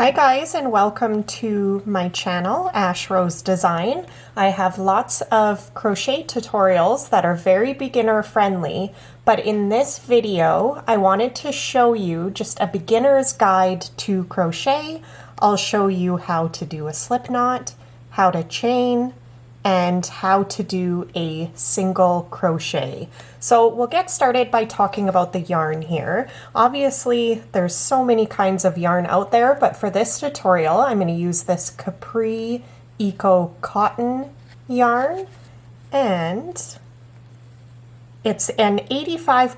Hi guys, and welcome to my channel, Ash Rose Design. I have lots of crochet tutorials that are very beginner friendly, but in this video I wanted to show you just a beginner's guide to crochet. I'll show you how to do a slip knot, how to chain, and how to do a single crochet. So we'll get started by talking about the yarn here. Obviously there's so many kinds of yarn out there, but for this tutorial I'm going to use this Capri Eco Cotton yarn, and it's an 85%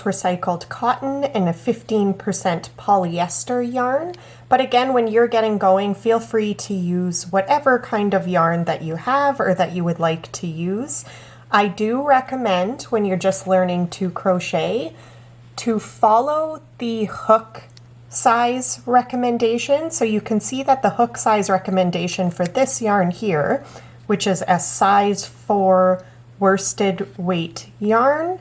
recycled cotton and a 15% polyester yarn. But again, when you're getting going, feel free to use whatever kind of yarn that you have or that you would like to use. I do recommend, when you're just learning to crochet, to follow the hook size recommendation. So you can see that the hook size recommendation for this yarn here, which is a size 4 worsted weight yarn,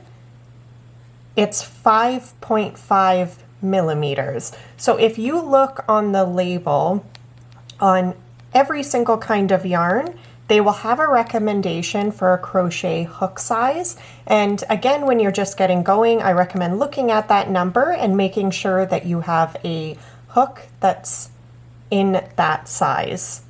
it's 5.5 millimeters. So if you look on the label on every single kind of yarn, they will have a recommendation for a crochet hook size. And again, when you're just getting going, I recommend looking at that number and making sure that you have a hook that's in that size.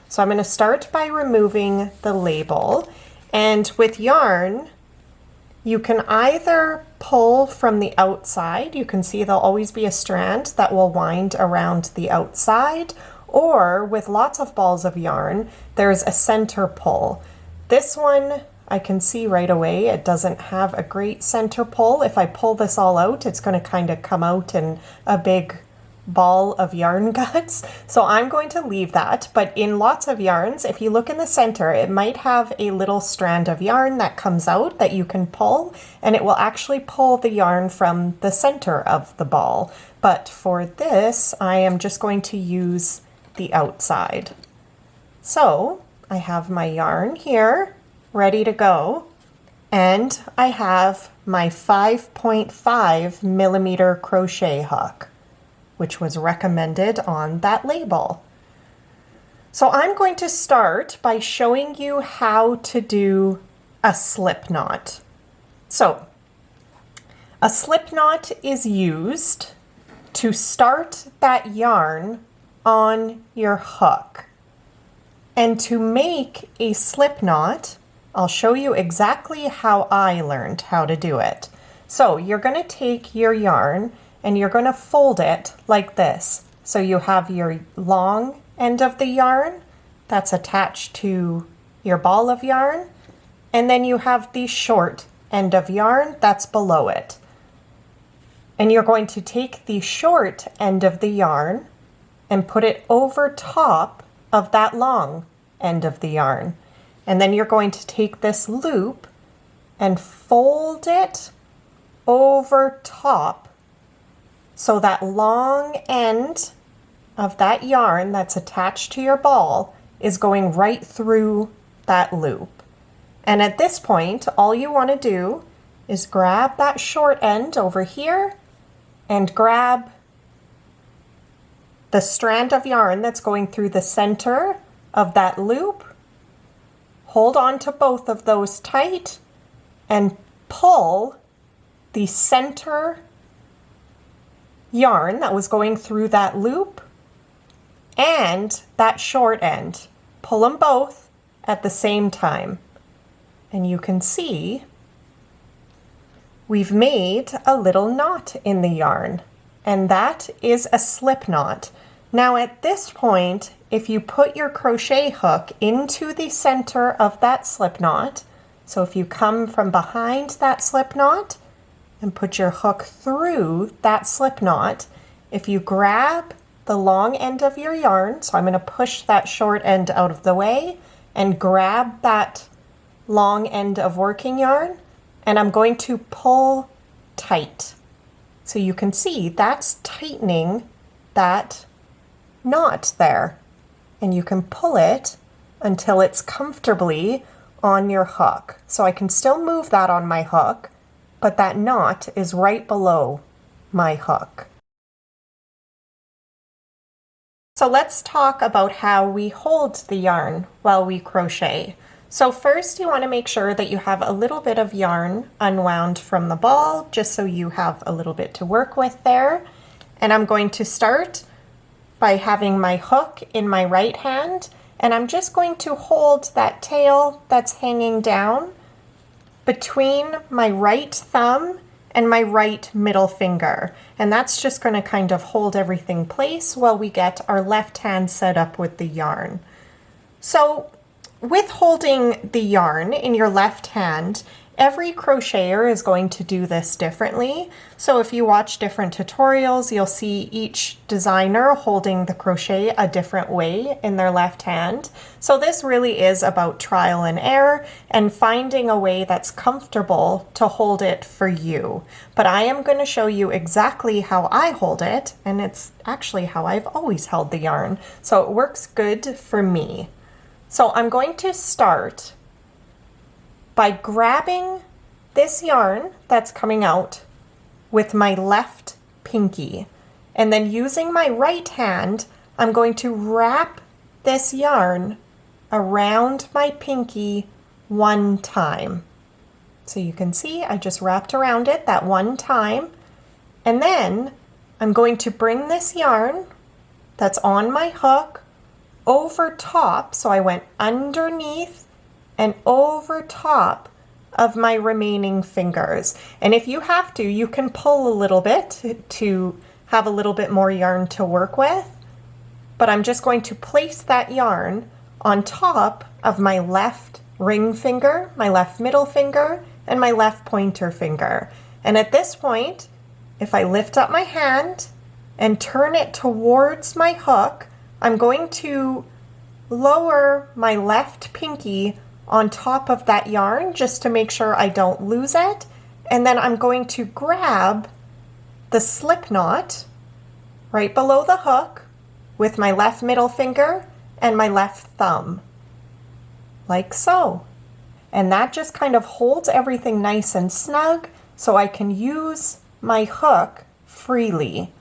So I'm going to start by removing the label, and with yarn you can either pull from the outside. You can see there'll always be a strand that will wind around the outside, or with lots of balls of yarn there's a center pull. This one I can see right away it doesn't have a great center pull. If I pull this all out, it's going to kind of come out in a big ball of yarn guts, so I'm going to leave that. But in lots of yarns, if you look in the center, it might have a little strand of yarn that comes out that you can pull, and it will actually pull the yarn from the center of the ball. But for this, I am just going to use the outside. So I have my yarn here ready to go, and I have my 5.5 millimeter crochet hook, which was recommended on that label. So I'm going to start by showing you how to do a slip knot. So a slip knot is used to start that yarn on your hook. And to make a slip knot, I'll show you exactly how I learned how to do it. So you're going to take your yarn and you're going to fold it like this. So you have your long end of the yarn that's attached to your ball of yarn, and then you have the short end of yarn that's below it. And you're going to take the short end of the yarn and put it over top of that long end of the yarn. And then you're going to take this loop and fold it over top, so that long end of that yarn that's attached to your ball is going right through that loop. And at this point, all you want to do is grab that short end over here and grab the strand of yarn that's going through the center of that loop. Hold on to both of those tight and pull the center yarn that was going through that loop and that short end. Pull them both at the same time. And you can see we've made a little knot in the yarn, and that is a slip knot. Now at this point, if you put your crochet hook into the center of that slip knot, so if you come from behind that slip knot and put your hook through that slip knot, if you grab the long end of your yarn, so I'm going to push that short end out of the way and grab that long end of working yarn, and I'm going to pull tight. So you can see that's tightening that knot there, and you can pull it until it's comfortably on your hook. So I can still move that on my hook, but that knot is right below my hook. So let's talk about how we hold the yarn while we crochet. So first you want to make sure that you have a little bit of yarn unwound from the ball, just so you have a little bit to work with there. And I'm going to start by having my hook in my right hand, and I'm just going to hold that tail that's hanging down between my right thumb and my right middle finger. And that's just going to kind of hold everything in place while we get our left hand set up with the yarn. So with holding the yarn in your left hand, every crocheter is going to do this differently. So if you watch different tutorials, you'll see each designer holding the crochet a different way in their left hand. So this really is about trial and error and finding a way that's comfortable to hold it for you. But I am going to show you exactly how I hold it, and it's actually how I've always held the yarn. So it works good for me. So I'm going to start by grabbing this yarn that's coming out with my left pinky. And then using my right hand, I'm going to wrap this yarn around my pinky one time. So you can see I just wrapped around it that one time. And then I'm going to bring this yarn that's on my hook over top. So I went underneath and over top of my remaining fingers. And if you have to, you can pull a little bit to have a little bit more yarn to work with. But I'm just going to place that yarn on top of my left ring finger, my left middle finger, and my left pointer finger. And at this point, if I lift up my hand and turn it towards my hook, I'm going to lower my left pinky on top of that yarn just to make sure I don't lose it. And then I'm going to grab the slip knot right below the hook with my left middle finger and my left thumb, like so. And that just kind of holds everything nice and snug so I can use my hook freely.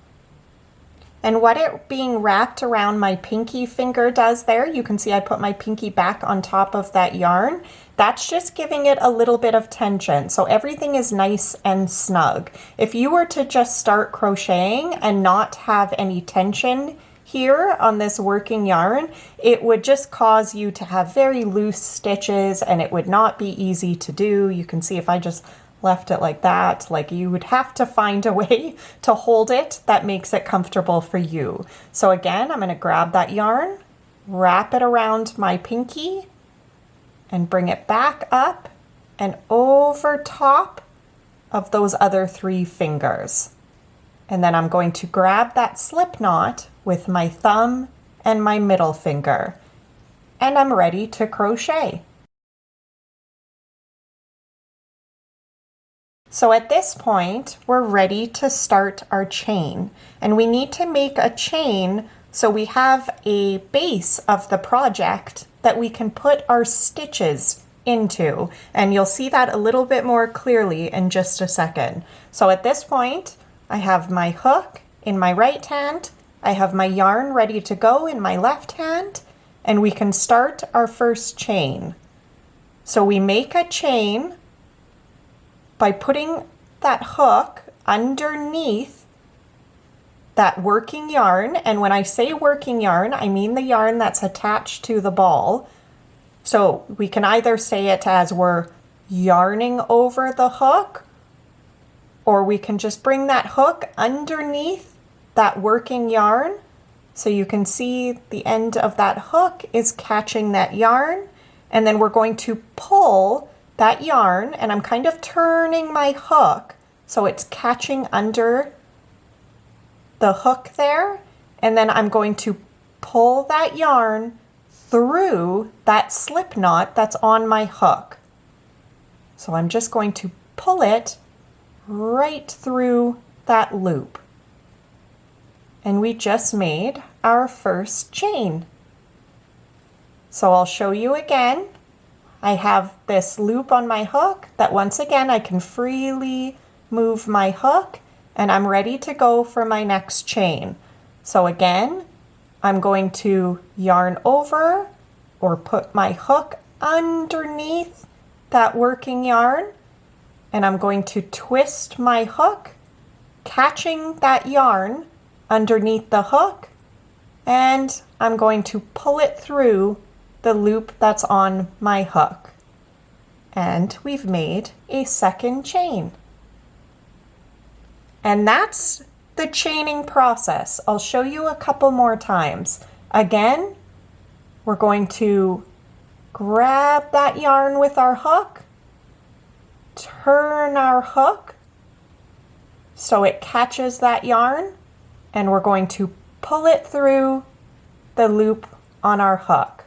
And what it being wrapped around my pinky finger does there, you can see I put my pinky back on top of that yarn. That's just giving it a little bit of tension. So everything is nice and snug. If you were to just start crocheting and not have any tension here on this working yarn, it would just cause you to have very loose stitches and it would not be easy to do. You can see if I just left it like that, like you would have to find a way to hold it that makes it comfortable for you. So again, I'm going to grab that yarn, wrap it around my pinky, and bring it back up and over top of those other three fingers. And then I'm going to grab that slip knot with my thumb and my middle finger. And I'm ready to crochet. So at this point, we're ready to start our chain. And we need to make a chain so we have a base of the project that we can put our stitches into. And you'll see that a little bit more clearly in just a second. So at this point, I have my hook in my right hand, I have my yarn ready to go in my left hand, and we can start our first chain. So we make a chain by putting that hook underneath that working yarn. And when I say working yarn, I mean the yarn that's attached to the ball. So we can either say it as we're yarning over the hook, or we can just bring that hook underneath that working yarn. So you can see the end of that hook is catching that yarn. And then we're going to pull that yarn, and I'm kind of turning my hook so it's catching under the hook there, and then I'm going to pull that yarn through that slip knot that's on my hook. So I'm just going to pull it right through that loop. And we just made our first chain. So I'll show you again. I have this loop on my hook that once again I can freely move my hook, and I'm ready to go for my next chain. So again, I'm going to yarn over or put my hook underneath that working yarn, and I'm going to twist my hook, catching that yarn underneath the hook, and I'm going to pull it through the loop that's on my hook. And we've made a second chain. And that's the chaining process. I'll show you a couple more times. Again, we're going to grab that yarn with our hook, turn our hook so it catches that yarn, and we're going to pull it through the loop on our hook.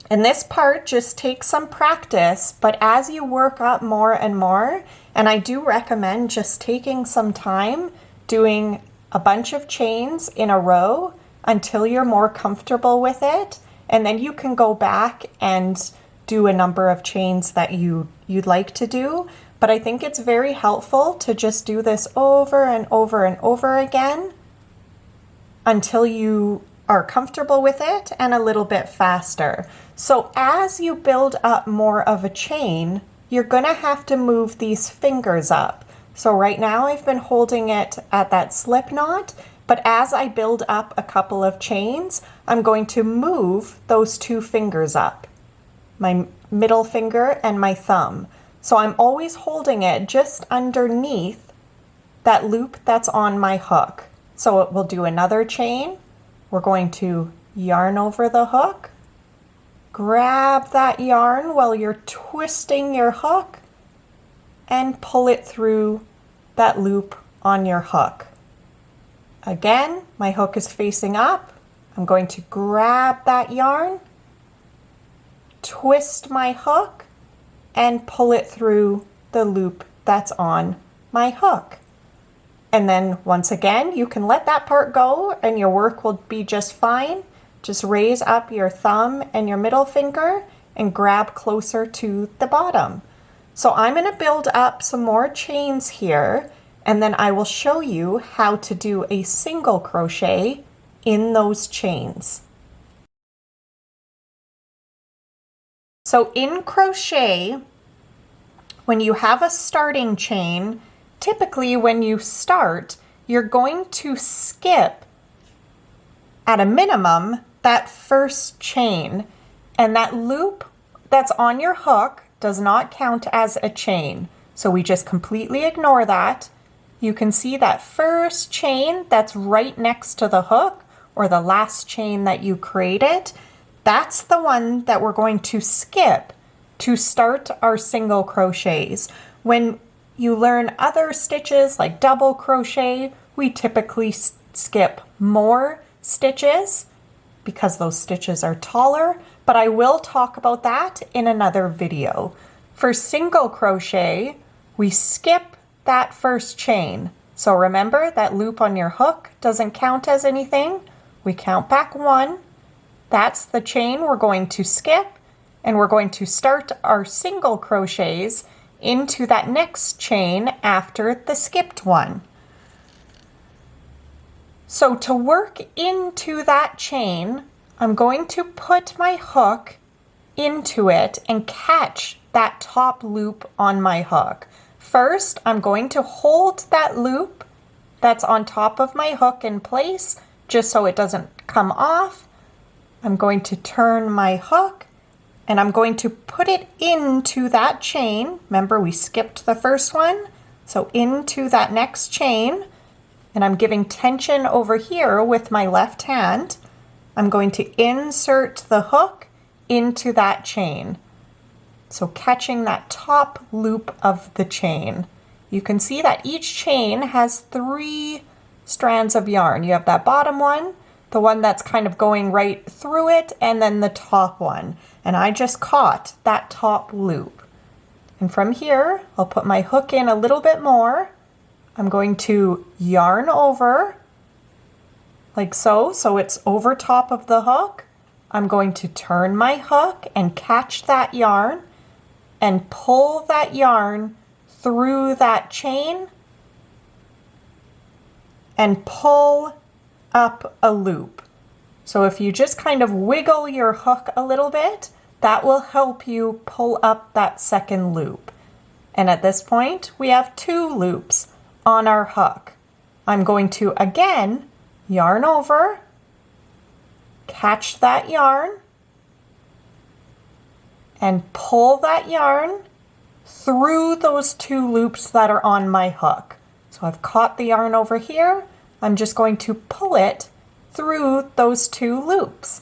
And this part just takes some practice, but as you work up more and more, and I do recommend just taking some time doing a bunch of chains in a row until you're more comfortable with it, and then you can go back and do a number of chains that you'd like to do. But I think it's very helpful to just do this over and over and over again until you are comfortable with it and a little bit faster. So as you build up more of a chain, you're gonna have to move these fingers up. So right now I've been holding it at that slip knot, but as I build up a couple of chains, I'm going to move those two fingers up, my middle finger and my thumb. So I'm always holding it just underneath that loop that's on my hook. So we'll do another chain. We're going to yarn over the hook, grab that yarn while you're twisting your hook, and pull it through that loop on your hook. Again, my hook is facing up. I'm going to grab that yarn, twist my hook, and pull it through the loop that's on my hook. And then once again, you can let that part go and your work will be just fine. Just raise up your thumb and your middle finger and grab closer to the bottom. So I'm going to build up some more chains here, and then I will show you how to do a single crochet in those chains. So in crochet, when you have a starting chain, typically when you start, you're going to skip at a minimum that first chain, and that loop that's on your hook does not count as a chain. So we just completely ignore that. You can see that first chain that's right next to the hook, or the last chain that you created, that's the one that we're going to skip to start our single crochets. When you learn other stitches like double crochet, we typically skip more stitches because those stitches are taller, but I will talk about that in another video. For single crochet, we skip that first chain. So remember that loop on your hook doesn't count as anything. We count back one. That's the chain we're going to skip, and we're going to start our single crochets into that next chain after the skipped one. So to work into that chain, I'm going to put my hook into it and catch that top loop on my hook. First, I'm going to hold that loop that's on top of my hook in place just so it doesn't come off. I'm going to turn my hook and I'm going to put it into that chain. Remember, we skipped the first one, so into that next chain, and I'm giving tension over here with my left hand. I'm going to insert the hook into that chain. So catching that top loop of the chain. You can see that each chain has 3 strands of yarn. You have that bottom one, the one that's kind of going right through it, and then the top one. And I just caught that top loop. And from here, I'll put my hook in a little bit more. I'm going to yarn over, like so, so it's over top of the hook. I'm going to turn my hook and catch that yarn and pull that yarn through that chain and pull up a loop. So if you just kind of wiggle your hook a little bit, that will help you pull up that second loop. And at this point, we have 2 loops on our hook. I'm going to again yarn over, catch that yarn, and pull that yarn through those 2 loops that are on my hook. So I've caught the yarn over here. I'm just going to pull it through those 2 loops.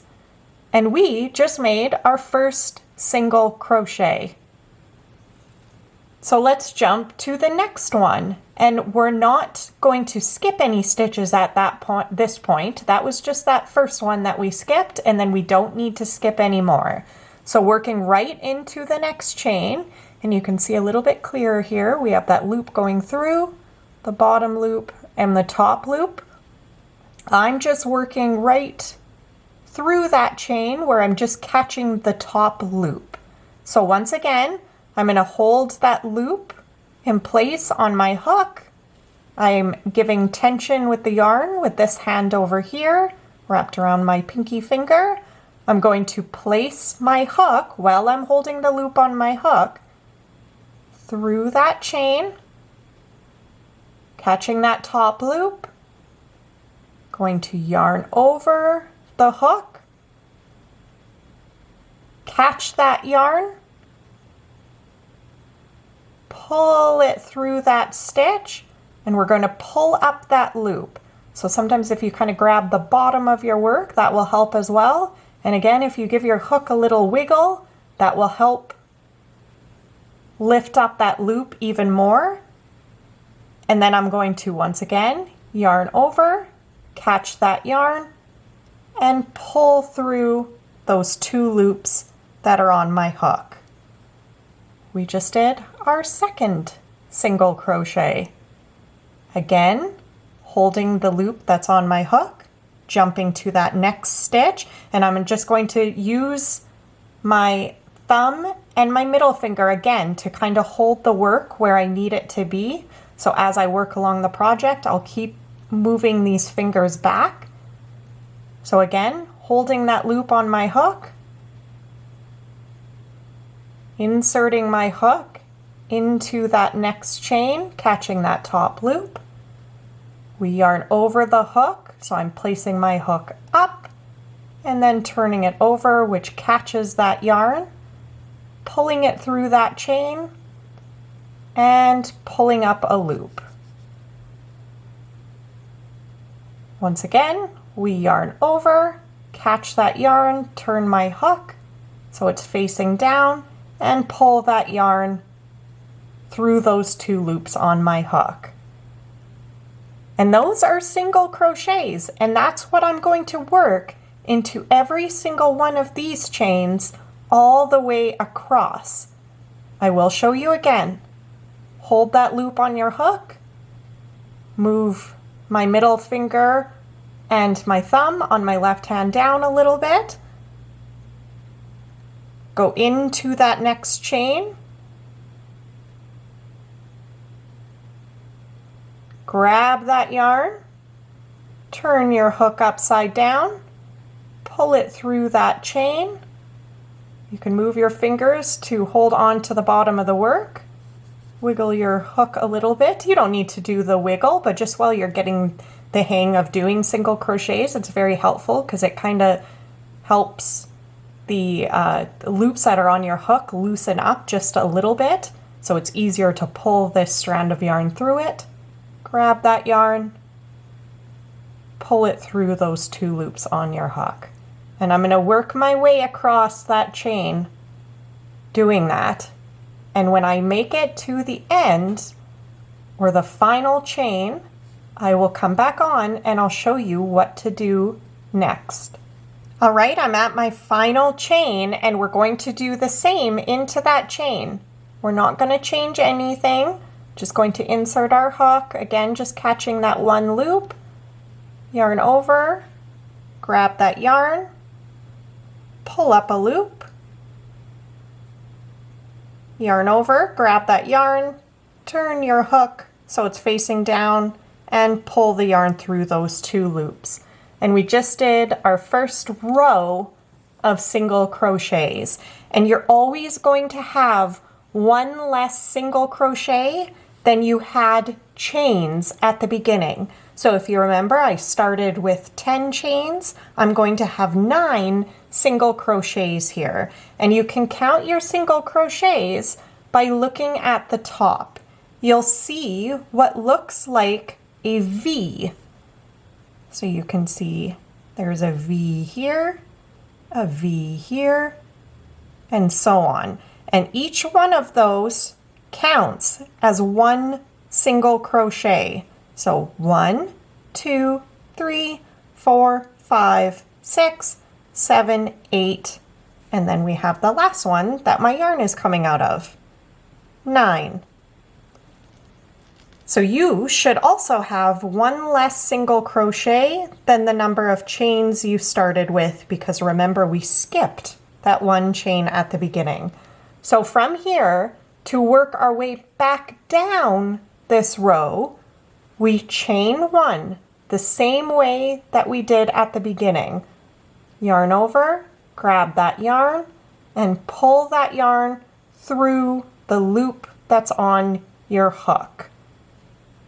And we just made our first single crochet. So let's jump to the next one. And we're not going to skip any stitches at this point. That was just that first one that we skipped, and then we don't need to skip any more. So working right into the next chain, and you can see a little bit clearer here, we have that loop going through, the bottom loop and the top loop. I'm just working right through that chain where I'm just catching the top loop. So once again, I'm going to hold that loop in place on my hook. I'm giving tension with the yarn with this hand over here, wrapped around my pinky finger. I'm going to place my hook while I'm holding the loop on my hook through that chain, catching that top loop, going to yarn over the hook, catch that yarn, pull it through that stitch, and we're going to pull up that loop. So sometimes if you kind of grab the bottom of your work, that will help as well. And again, if you give your hook a little wiggle, that will help lift up that loop even more. And then I'm going to once again yarn over, catch that yarn, and pull through those 2 loops that are on my hook. We just did our second single crochet. Again, holding the loop that's on my hook, jumping to that next stitch, and I'm just going to use my thumb and my middle finger again to kind of hold the work where I need it to be. So as I work along the project, I'll keep moving these fingers back. So again, holding that loop on my hook, inserting my hook into that next chain, catching that top loop. We yarn over the hook, so I'm placing my hook up and then turning it over, which catches that yarn, pulling it through that chain and pulling up a loop. Once again, we yarn over, catch that yarn, turn my hook so it's facing down, and pull that yarn through those 2 loops on my hook. And those are single crochets, and that's what I'm going to work into every single one of these chains all the way across. I will show you again. Hold that loop on your hook, move my middle finger and my thumb on my left hand down a little bit, go into that next chain, grab that yarn, turn your hook upside down, pull it through that chain. You can move your fingers to hold on to the bottom of the work. Wiggle your hook a little bit. You don't need to do the wiggle, but just while you're getting the hang of doing single crochets, it's very helpful because it kind of helps the loops that are on your hook loosen up just a little bit, so it's easier to pull this strand of yarn through it. Grab that yarn, pull it through those 2 loops on your hook. And I'm going to work my way across that chain doing that. And when I make it to the end, or the final chain, I will come back on and I'll show you what to do next. All right, I'm at my final chain and we're going to do the same into that chain. We're not going to change anything. Just going to insert our hook, again just catching that 1 loop, yarn over, grab that yarn, pull up a loop, yarn over, grab that yarn, turn your hook so it's facing down, and pull the yarn through those 2 loops. And we just did our first row of single crochets. And you're always going to have one less single crochet than you had chains at the beginning. So if you remember, I started with 10 chains. I'm going to have 9 single crochets here. And you can count your single crochets by looking at the top. You'll see what looks like a V. So you can see there's a V here, a V here, and so on. And each one of those counts as one single crochet. So 1, 2, 3, 4, 5, 6, 7, 8, and then we have the last one that my yarn is coming out of, 9. So you should also have one less single crochet than the number of chains you started with, because remember we skipped that one chain at the beginning. So from here, to work our way back down this row, we chain 1 the same way that we did at the beginning. Yarn over, grab that yarn, and pull that yarn through the loop that's on your hook.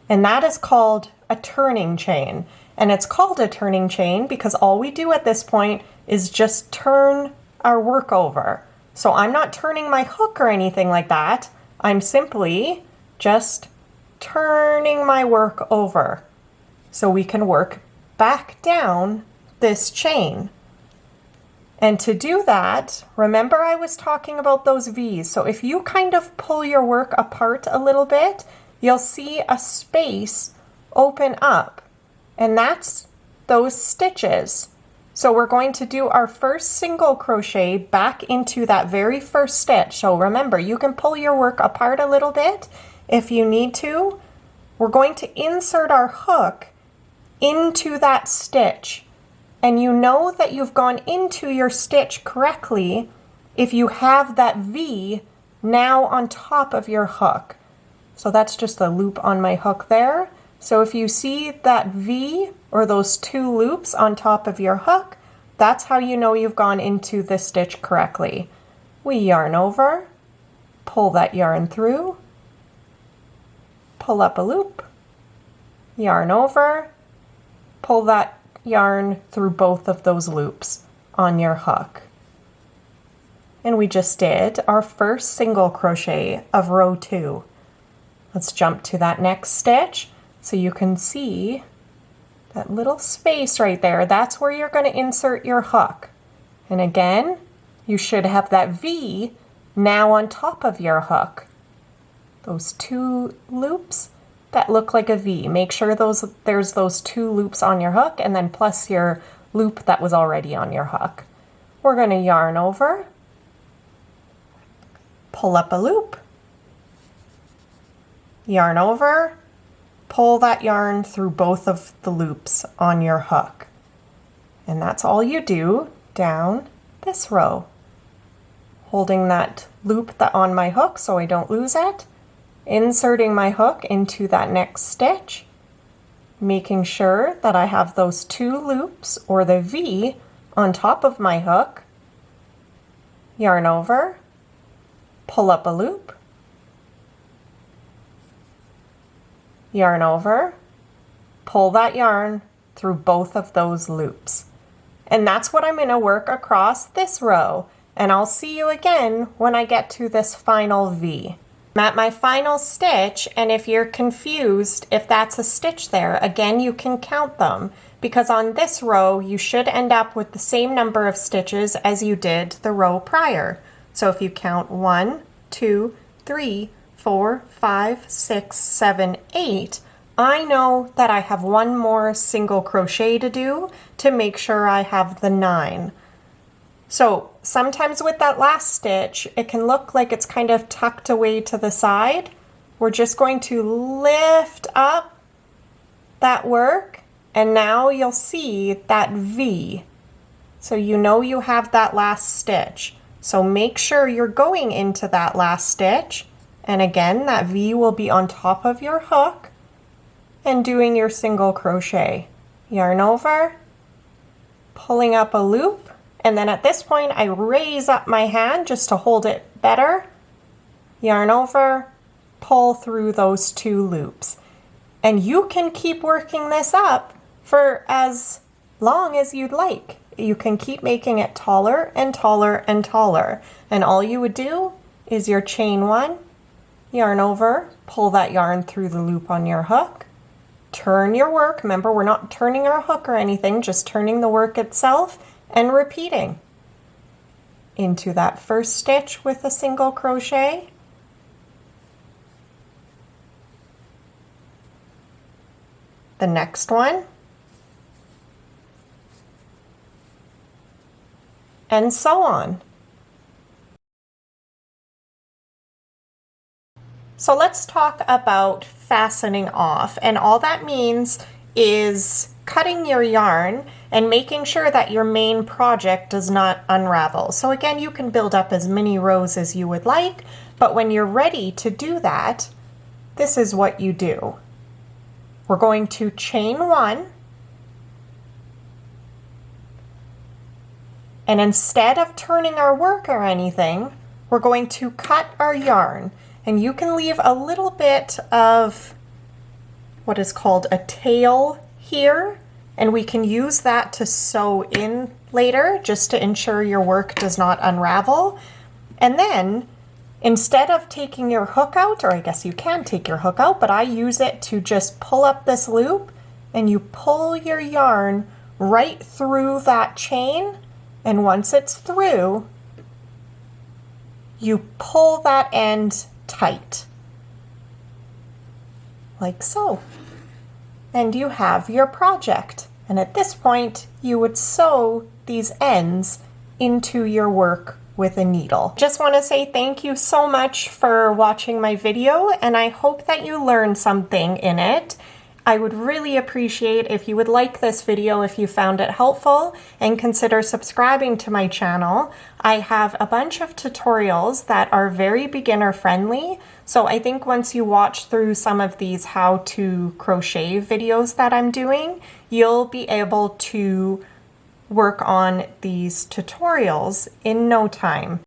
And that is called a turning chain. And it's called a turning chain because all we do at this point is just turn our work over. So I'm not turning my hook or anything like that. I'm simply just turning my work over so we can work back down this chain. And to do that, remember I was talking about those V's. So if you kind of pull your work apart a little bit, you'll see a space open up, and that's those stitches. So we're going to do our first single crochet back into that very first stitch. So remember, you can pull your work apart a little bit if you need to. We're going to insert our hook into that stitch. And you know that you've gone into your stitch correctly if you have that V now on top of your hook. So that's just a loop on my hook there. So if you see that V or those 2 loops on top of your hook, that's how you know you've gone into the stitch correctly. We yarn over, pull that yarn through, pull up a loop, yarn over, pull that yarn through both of those loops on your hook. And we just did our first single crochet of row 2. Let's jump to that next stitch so you can see that little space right there. That's where you're going to insert your hook. And again, you should have that V now on top of your hook. Those 2 loops that look like a V. Make sure there's those 2 loops on your hook, and then plus your loop that was already on your hook. We're going to yarn over, pull up a loop, yarn over, pull that yarn through both of the loops on your hook. And that's all you do down this row. Holding that loop on my hook so I don't lose it, inserting my hook into that next stitch, making sure that I have those 2 loops or the V on top of my hook, yarn over, pull up a loop, yarn over, pull that yarn through both of those loops. And that's what I'm going to work across this row. And I'll see you again when I get to this final V. I'm at my final stitch, and if you're confused if that's a stitch there, again you can count them, because on this row you should end up with the same number of stitches as you did the row prior. So if you count 1, 2, 3, 4, 5, 6, 7, 8, I know that I have one more single crochet to do to make sure I have the 9. So sometimes with that last stitch, it can look like it's kind of tucked away to the side. We're just going to lift up that work, and now you'll see that V. So you know you have that last stitch. So make sure you're going into that last stitch. And again, that V will be on top of your hook. and doing your single crochet. Yarn over, pulling up a loop, and then at this point I raise up my hand just to hold it better. Yarn over, pull through those 2 loops. And you can keep working this up for as long as you'd like. You can keep making it taller and taller and taller. And all you would do is your chain 1, yarn over, pull that yarn through the loop on your hook, turn your work. Remember, we're not turning our hook or anything, just turning the work itself and repeating. Into that first stitch with a single crochet. The next one. And so on. So let's talk about fastening off, and all that means is cutting your yarn and making sure that your main project does not unravel. So again, you can build up as many rows as you would like, but when you're ready to do that, this is what you do. We're going to chain 1, and instead of turning our work or anything, we're going to cut our yarn. And you can leave a little bit of what is called a tail here, and we can use that to sew in later just to ensure your work does not unravel. And then instead of taking your hook out, or I guess you can take your hook out, but I use it to just pull up this loop, and you pull your yarn right through that chain, and once it's through, you pull that end tight, like so. And you have your project. And at this point, you would sew these ends into your work with a needle. Just want to say thank you so much for watching my video, and I hope that you learned something in it. I would really appreciate if you would like this video if you found it helpful, and consider subscribing to my channel. I have a bunch of tutorials that are very beginner friendly, so I think once you watch through some of these how to crochet videos that I'm doing, you'll be able to work on these tutorials in no time.